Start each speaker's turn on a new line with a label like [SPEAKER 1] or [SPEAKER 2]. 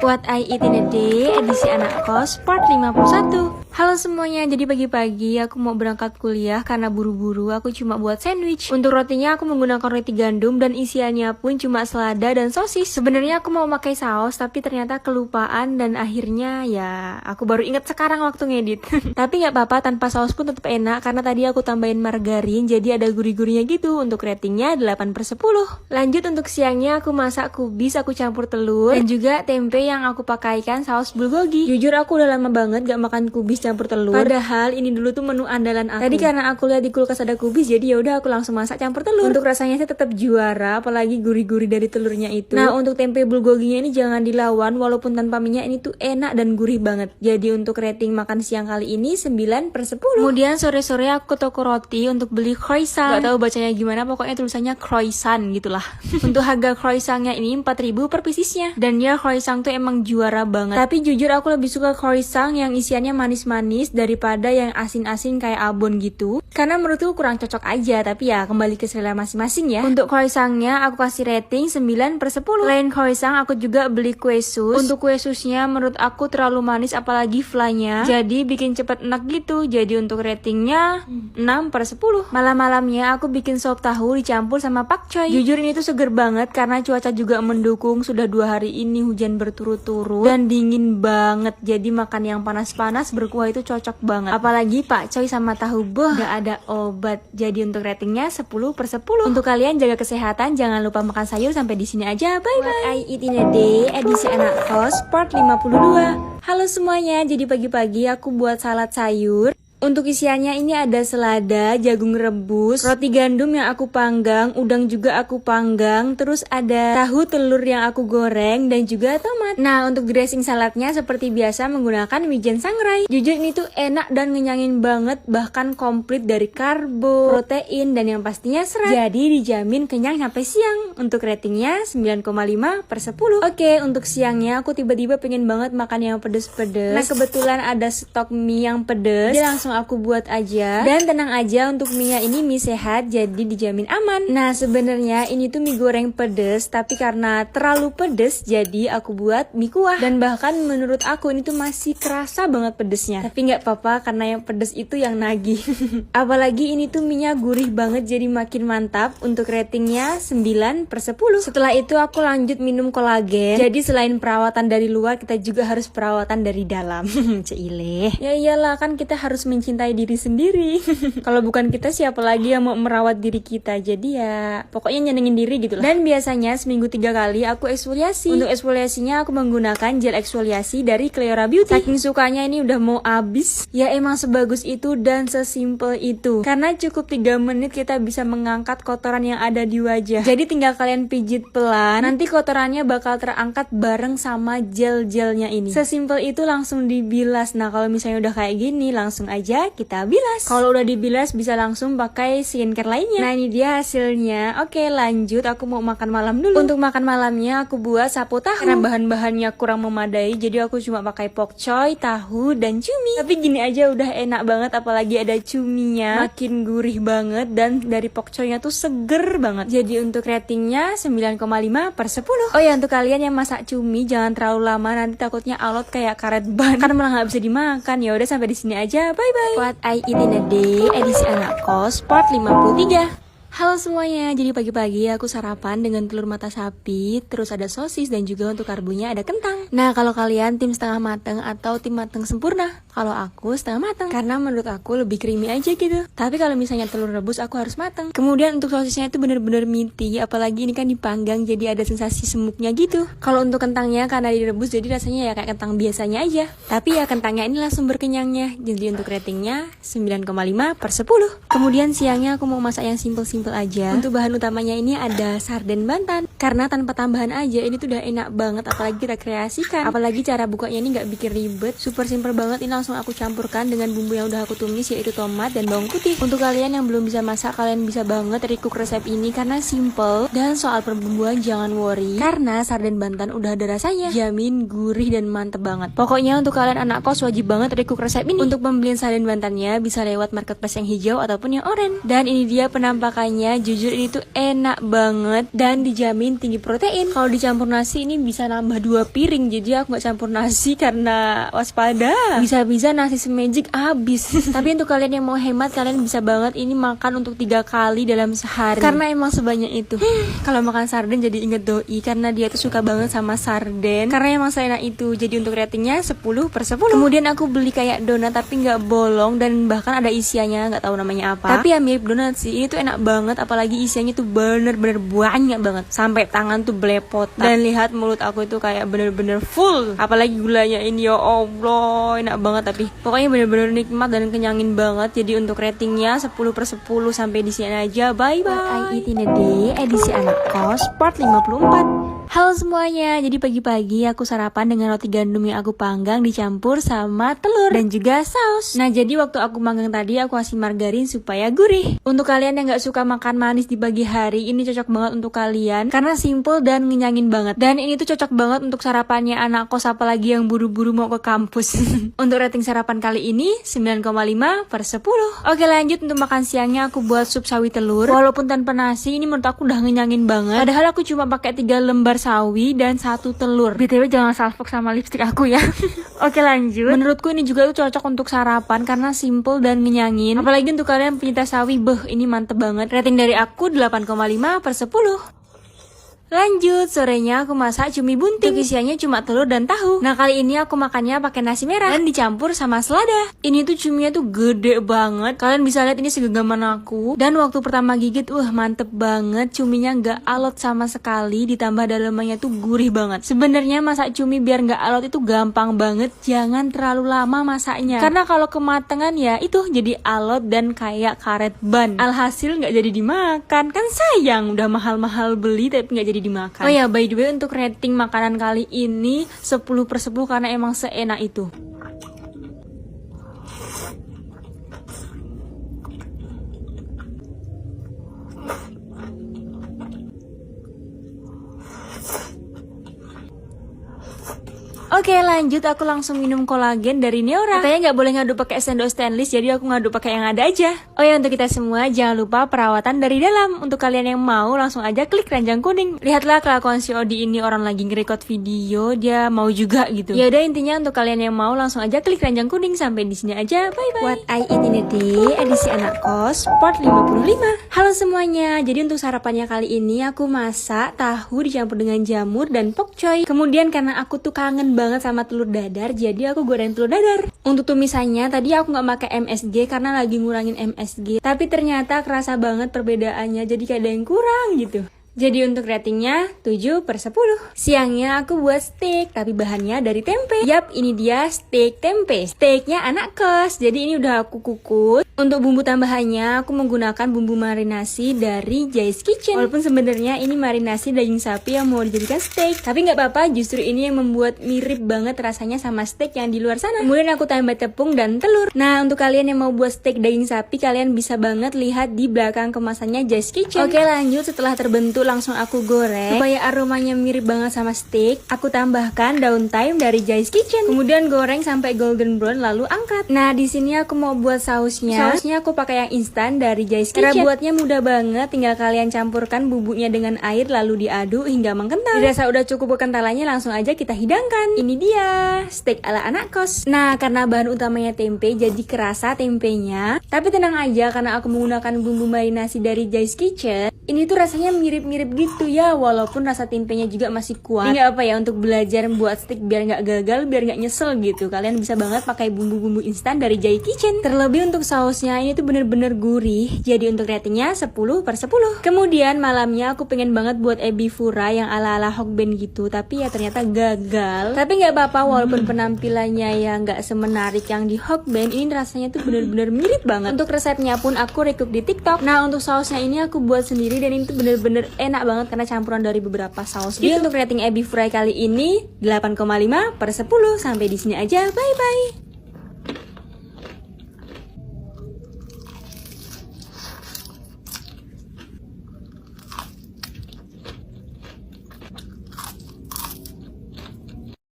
[SPEAKER 1] What I Eat in a Day, edisi anak kos, part 51. Halo semuanya, jadi pagi-pagi aku mau berangkat kuliah karena buru-buru aku cuma buat sandwich. Untuk rotinya aku menggunakan roti gandum dan isiannya pun cuma selada dan sosis. Sebenarnya aku mau pakai saus tapi ternyata kelupaan dan akhirnya ya aku baru ingat sekarang waktu ngedit. Tapi nggak apa-apa, tanpa saus pun tetap enak karena tadi aku tambahin margarin jadi ada gurih-gurihnya gitu. Untuk ratingnya 8/10. Lanjut untuk siangnya aku masak kubis, aku campur telur dan juga tempe yang aku pakaikan saus bulgogi. Jujur aku udah lama banget gak makan kubis campur telur. Padahal ini dulu tuh menu andalan aku. Tadi karena aku lihat di kulkas ada kubis, jadi ya udah aku langsung masak campur telur. Untuk rasanya sih tetap juara, apalagi gurih-gurih dari telurnya itu. Nah, untuk tempe bulgoginya ini jangan dilawan, walaupun tanpa minyak ini tuh enak dan gurih banget. Jadi untuk rating makan siang kali ini 9/10. Kemudian sore-sore aku ke toko roti untuk beli croissant. Gak tahu bacanya gimana, pokoknya tulisannya croissant gitulah. Untuk harga croissantnya ini 4.000 per piecesnya. Dan ya croissant tuh emang juara banget. Tapi jujur aku lebih suka croissant yang isiannya manis-manis daripada yang asin-asin kayak abon gitu, karena menurutku kurang cocok aja. Tapi ya kembali ke selera masing-masing ya. Untuk croissantnya aku kasih rating 9/10. Lain croissant aku juga beli kue sus. Untuk kue susnya menurut aku terlalu manis, apalagi flanya, jadi bikin cepet enak gitu. Jadi untuk ratingnya 6/10. Malam-malamnya aku bikin sop tahu dicampur sama pakcoy. Jujur ini tuh seger banget karena cuaca juga mendukung. Sudah 2 hari ini hujan berturut-turut dan dingin banget, jadi makan yang panas-panas berkuah itu cocok banget. Apalagi pakcoy sama tahu, gak ada obat. Jadi untuk ratingnya 10/10. Untuk kalian jaga kesehatan, jangan lupa makan sayur. Sampai di sini aja, bye bye. What I Eat in a Day, edisi anak kos, part 52. Halo semuanya, jadi pagi-pagi aku buat salad sayur. Untuk isiannya ini ada selada, jagung rebus, roti gandum yang aku panggang, udang juga aku panggang, terus ada tahu telur yang aku goreng, dan juga tomat. Nah, untuk dressing saladnya seperti biasa menggunakan wijen sangrai. Jujur ini tuh enak dan ngenyangin banget, bahkan komplit dari karbo, protein, dan yang pastinya serat. Jadi dijamin kenyang sampai siang. Untuk ratingnya 9,5/10. Oke, untuk siangnya aku tiba-tiba pengen banget makan yang pedes-pedes. Nah, kebetulan ada stok mie yang pedes. Jadi langsung aku buat aja, dan tenang aja, untuk mie ini mie sehat jadi dijamin aman. Nah, sebenarnya ini tuh mie goreng pedes, tapi karena terlalu pedes jadi aku buat mie kuah, dan bahkan menurut aku ini tuh masih kerasa banget pedesnya. Tapi nggak apa-apa karena yang pedes itu yang nagih. Apalagi ini tuh mie-nya gurih banget jadi makin mantap. Untuk ratingnya 9/10. Setelah itu aku lanjut minum kolagen. Jadi selain perawatan dari luar, kita juga harus perawatan dari dalam. Ceile. Ya iyalah, kan kita harus mencintai diri sendiri. Kalau bukan kita, siapa lagi yang mau merawat diri kita? Jadi ya pokoknya nyenengin diri gitu lah. Dan biasanya seminggu 3 kali aku eksfoliasi. Untuk eksfoliasinya aku menggunakan gel eksfoliasi dari Cleora Beauty. Saking sukanya ini udah mau habis. Ya emang sebagus itu dan sesimpel itu. Karena cukup 3 menit kita bisa mengangkat kotoran yang ada di wajah. Jadi tinggal kalian pijit pelan, nanti kotorannya bakal terangkat bareng sama gel-gelnya ini. Sesimpel itu, langsung dibilas. Nah, kalau misalnya udah kayak gini, langsung aja kita bilas. Kalau udah dibilas bisa langsung pakai skincare lainnya. Nah, ini dia hasilnya. Oke, lanjut aku mau makan malam dulu. Untuk makan malamnya aku buat sapo tahu. Karena bahan-bahannya kurang memadai, jadi aku cuma pakai pokcoy, tahu, dan cumi. Tapi gini aja udah enak banget, apalagi ada cuminya, makin gurih banget, dan dari pokcoynya tuh seger banget. Jadi untuk ratingnya 9,5/10. Oh ya, untuk kalian yang masak cumi jangan terlalu lama, nanti takutnya alot kayak karet ban. Kan malah nggak bisa dimakan. Ya udah sampai di sini aja. Bye bye. What I Eat in a Day, edisi anak kos, part 53. Halo semuanya, jadi pagi-pagi aku sarapan dengan telur mata sapi, terus ada sosis, dan juga untuk karbonya ada kentang. Nah, kalau kalian tim setengah mateng atau tim mateng sempurna? Kalau aku setengah mateng, karena menurut aku lebih creamy aja gitu. Tapi kalau misalnya telur rebus aku harus mateng. Kemudian untuk sosisnya itu bener-bener meaty, apalagi ini kan dipanggang jadi ada sensasi semuknya gitu. Kalau untuk kentangnya karena direbus jadi rasanya ya kayak kentang biasanya aja. Tapi ya kentangnya inilah sumber kenyangnya. Jadi untuk ratingnya 9,5/10. Kemudian siangnya aku mau masak yang simple-simple aja. Untuk bahan utamanya ini ada sarden Banten. Karena tanpa tambahan aja ini tuh udah enak banget, apalagi kita kreasikan. Apalagi cara bukanya ini nggak bikin ribet, super simple banget. Ini langsung aku campurkan dengan bumbu yang udah aku tumis, yaitu tomat dan bawang putih. Untuk kalian yang belum bisa masak, kalian bisa banget recook resep ini karena simple. Dan soal perbumbuan jangan worry, karena sarden Banten udah ada rasanya, jamin gurih dan mantep banget. Pokoknya untuk kalian anak kos wajib banget recook resep ini. Untuk pembelian sarden Bantennya bisa lewat marketplace yang hijau ataupun yang oranye. Dan ini dia penampakan rasanya jujur ini tuh enak banget dan dijamin tinggi protein. Kalau dicampur nasi ini bisa nambah 2 piring, jadi aku nggak campur nasi karena waspada bisa-bisa nasi semagic habis. Tapi untuk kalian yang mau hemat, kalian bisa banget ini makan untuk 3 kali dalam sehari karena emang sebanyak itu. Kalau makan sarden jadi inget doi karena dia tuh suka banget sama sarden karena emang seenak itu. Jadi untuk ratingnya 10/10. Kemudian aku beli kayak donat tapi nggak bolong dan bahkan ada isiannya, nggak tahu namanya apa, tapi ya mirip donat sih. Ini tuh enak banget, apalagi isiannya tuh bener-bener banyak banget sampai tangan tuh belepotan. Dan lihat mulut aku itu kayak bener-bener full, apalagi gulanya ini, ya Allah enak banget. Tapi pokoknya bener-bener nikmat dan kenyangin banget. Jadi untuk ratingnya 10/10. Sampai di sini aja, bye bye. I Eat in a Day edisi anak kos part 54. Halo semuanya, jadi pagi-pagi aku sarapan dengan roti gandum yang aku panggang dicampur sama telur dan juga saus. Nah jadi waktu aku manggang tadi aku kasih margarin supaya gurih. Untuk kalian yang gak suka makan manis di pagi hari, ini cocok banget untuk kalian karena simple dan ngenyangin banget. Dan ini tuh cocok banget untuk sarapannya anak kos, apalagi yang buru-buru mau ke kampus. Untuk rating sarapan kali ini 9,5/10. Oke lanjut, untuk makan siangnya aku buat sup sawi telur. Walaupun tanpa nasi, ini menurut aku udah ngenyangin banget. Padahal aku cuma pakai 3 lembar sawi dan 1 telur. BTW jangan salfok sama lipstick aku ya. Oke lanjut. Menurutku ini juga tuh cocok untuk sarapan karena simple dan ngenyangin. Apalagi untuk kalian penyinta sawi, ini mantep banget. Rating dari aku 8,5/10. Lanjut, sorenya aku masak cumi bunting. Isiannya cuma telur dan tahu. Nah kali ini aku makannya pakai nasi merah dan dicampur sama selada. Ini tuh cuminya tuh gede banget. Kalian bisa lihat ini segenggaman aku. Dan waktu pertama gigit, mantep banget. Cuminya nggak alot sama sekali. Ditambah dalamannya tuh gurih banget. Sebenarnya masak cumi biar nggak alot itu gampang banget. Jangan terlalu lama masaknya. Karena kalau kematangan ya itu jadi alot dan kayak karet ban. Alhasil nggak jadi dimakan. Kan sayang, udah mahal-mahal beli tapi nggak jadi dimakan. Oh ya, by the way untuk rating makanan kali ini 10/10 karena emang seenak itu. Oke lanjut, aku langsung minum kolagen dari Neora. Katanya nggak boleh ngaduk pakai sendok stainless, jadi aku ngaduk pakai yang ada aja. Oh ya, untuk kita semua jangan lupa perawatan dari dalam. Untuk kalian yang mau langsung aja klik keranjang kuning. Lihatlah kelakuan si Odi ini, orang lagi nge-record video dia mau juga gitu. Ya udah, intinya untuk kalian yang mau langsung aja klik keranjang kuning. Sampai di sini aja, bye bye. What I Eat in a Day edisi anak kos part 55. Halo semuanya, jadi untuk sarapannya kali ini aku masak tahu dicampur dengan jamur dan pokcoy. Kemudian karena aku tuh kangen banget sama telur dadar, jadi aku goreng telur dadar. Untuk tumisannya tadi aku nggak pakai MSG karena lagi ngurangin MSG, tapi ternyata kerasa banget perbedaannya, jadi kayak ada yang kurang gitu. Jadi untuk ratingnya 7/10. Siangnya aku buat steak, tapi bahannya dari tempe. Yap, ini dia steak tempe. Steaknya anak kos, jadi ini udah aku kukus. Untuk bumbu tambahannya aku menggunakan bumbu marinasi dari Jai's Kitchen. Walaupun sebenarnya ini marinasi daging sapi yang mau dijadikan steak, tapi nggak apa-apa, justru ini yang membuat mirip banget rasanya sama steak yang di luar sana. Kemudian aku tambah tepung dan telur. Nah untuk kalian yang mau buat steak daging sapi, kalian bisa banget lihat di belakang kemasannya Jai's Kitchen. Oke lanjut, setelah terbentuk langsung aku goreng supaya aromanya mirip banget sama steak. Aku tambahkan daun thyme dari Jai's Kitchen. Kemudian goreng sampai golden brown lalu angkat. Nah di sini aku mau buat sausnya. Sausnya aku pakai yang instan dari Jai's Kitchen. Cara buatnya mudah banget, tinggal kalian campurkan bubuknya dengan air lalu diaduk hingga mengkental. Dirasa udah cukup kekentalannya, langsung aja kita hidangkan. Ini dia steak ala anak kos. Nah karena bahan utamanya tempe, jadi kerasa tempenya. Tapi tenang aja, karena aku menggunakan bumbu marinasi dari Jai's Kitchen, ini tuh rasanya mirip-mirip gitu ya, walaupun rasa tempenya juga masih kuat. Ini apa ya, untuk belajar buat steak biar nggak gagal, biar nggak nyesel gitu, kalian bisa banget pakai bumbu-bumbu instan dari Jai's Kitchen. Terlebih untuk sausnya ini tuh bener-bener gurih, jadi untuk ratingnya 10/10. Kemudian malamnya aku pengen banget buat ebi fura yang ala-ala Hokben gitu, tapi ya ternyata gagal. Tapi nggak apa-apa, walaupun penampilannya ya nggak semenarik yang di Hokben, ini rasanya tuh bener-bener mirip banget. Untuk resepnya pun aku recoup di TikTok. Nah untuk sausnya ini aku buat sendiri dan ini tuh bener-bener enak banget karena campuran dari beberapa saus. Jadi untuk rating ebi fry kali ini 8,5/10. Sampai di sini aja, bye bye.